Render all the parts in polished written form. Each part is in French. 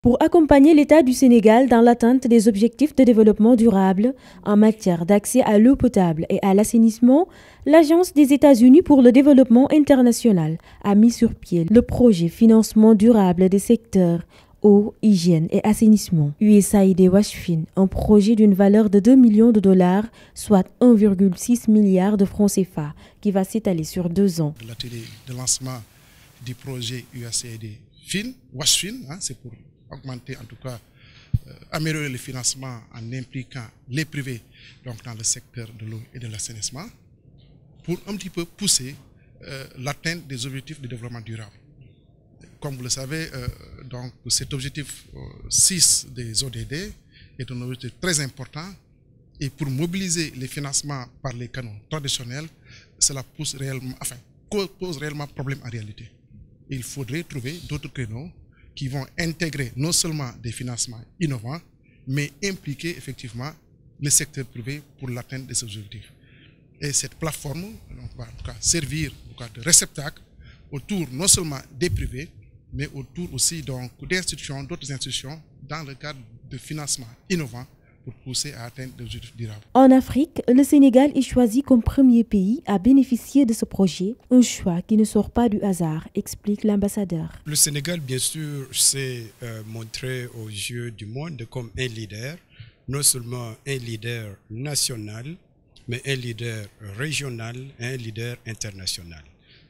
Pour accompagner l'État du Sénégal dans l'atteinte des objectifs de développement durable en matière d'accès à l'eau potable et à l'assainissement, l'Agence des États-Unis pour le développement international a mis sur pied le projet Financement durable des secteurs eau, hygiène et assainissement, USAID-WASHFIN, un projet d'une valeur de 2 millions de dollars, soit 1,6 milliard de francs CFA, qui va s'étaler sur 2 ans. L'atelier de lancement du projet USAID-WASHFIN, c'est pour augmenter, en tout cas, améliorer le financement en impliquant les privés donc dans le secteur de l'eau et de l'assainissement, pour un petit peu pousser l'atteinte des objectifs de développement durable. Comme vous le savez, donc cet objectif 6 des ODD est un objectif très important et pour mobiliser les financements par les canaux traditionnels, cela pose réellement problème en réalité. Il faudrait trouver d'autres canaux qui vont intégrer non seulement des financements innovants, mais impliquer effectivement le secteur privé pour l'atteinte de ces objectifs. Et cette plateforme donc, va en tout cas servir de réceptacle autour non seulement des privés, mais autour aussi d'institutions, d'autres institutions, dans le cadre de financement innovant pour pousser à atteindre des objectifs durables. En Afrique, le Sénégal est choisi comme premier pays à bénéficier de ce projet, un choix qui ne sort pas du hasard, explique l'ambassadeur. Le Sénégal, bien sûr, s'est montré aux yeux du monde comme un leader, non seulement un leader national, mais un leader régional et un leader international.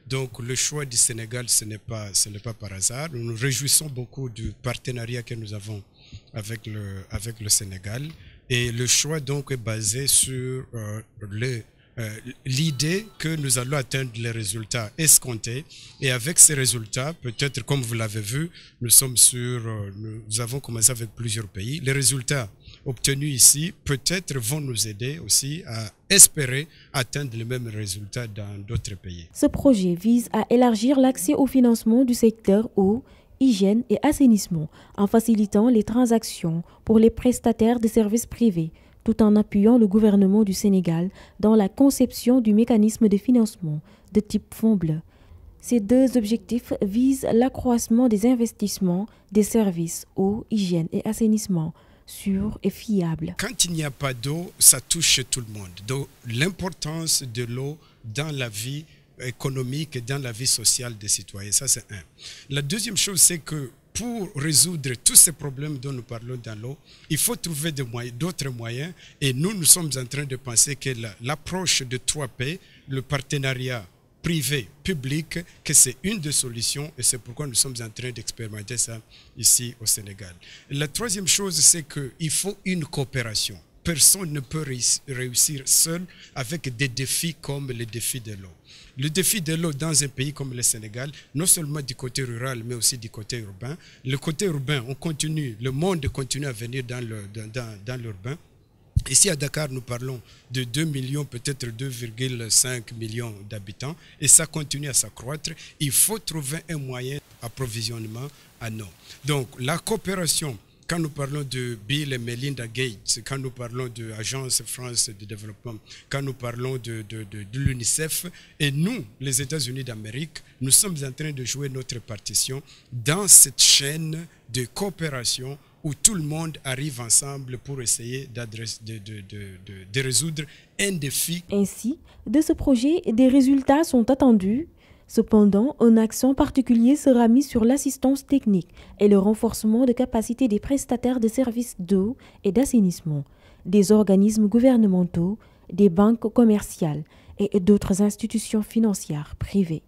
Donc le choix du Sénégal, ce n'est pas par hasard. Nous nous réjouissons beaucoup du partenariat que nous avons avec le Sénégal. Et le choix donc est basé sur l'idée que nous allons atteindre les résultats escomptés. Et avec ces résultats, peut-être comme vous l'avez vu, nous avons commencé avec plusieurs pays. Les résultats obtenus ici peut-être vont nous aider aussi à espérer atteindre les mêmes résultats dans d'autres pays. Ce projet vise à élargir l'accès au financement du secteur eau, hygiène et assainissement en facilitant les transactions pour les prestataires de services privés, tout en appuyant le gouvernement du Sénégal dans la conception du mécanisme de financement de type fonds bleu. Ces deux objectifs visent l'accroissement des investissements des services eau, hygiène et assainissement sûrs et fiables. Quand il n'y a pas d'eau, ça touche tout le monde. Donc l'importance de l'eau dans la vie économique et dans la vie sociale des citoyens, ça c'est un. La deuxième chose, c'est que pour résoudre tous ces problèmes dont nous parlons dans l'eau, il faut trouver d'autres moyens et nous sommes en train de penser que l'approche de 3P, le partenariat privé-public, que c'est une des solutions et c'est pourquoi nous sommes en train d'expérimenter ça ici au Sénégal. La troisième chose, c'est qu'il faut une coopération. Personne ne peut réussir seul avec des défis comme le défi de l'eau. Le défi de l'eau dans un pays comme le Sénégal, non seulement du côté rural, mais aussi du côté urbain. Le côté urbain, le monde continue à venir dans l'urbain. Ici à Dakar, nous parlons de 2 millions, peut-être 2,5 millions d'habitants et ça continue à s'accroître. Il faut trouver un moyen d'approvisionnement en eau. Donc la coopération, quand nous parlons de Bill et Melinda Gates, quand nous parlons de l'Agence France de développement, quand nous parlons de l'UNICEF, et nous, les États-Unis d'Amérique, nous sommes en train de jouer notre partition dans cette chaîne de coopération où tout le monde arrive ensemble pour essayer de résoudre un défi. Ainsi, de ce projet, des résultats sont attendus. Cependant, un accent particulier sera mis sur l'assistance technique et le renforcement de capacités des prestataires de services d'eau et d'assainissement, des organismes gouvernementaux, des banques commerciales et d'autres institutions financières privées.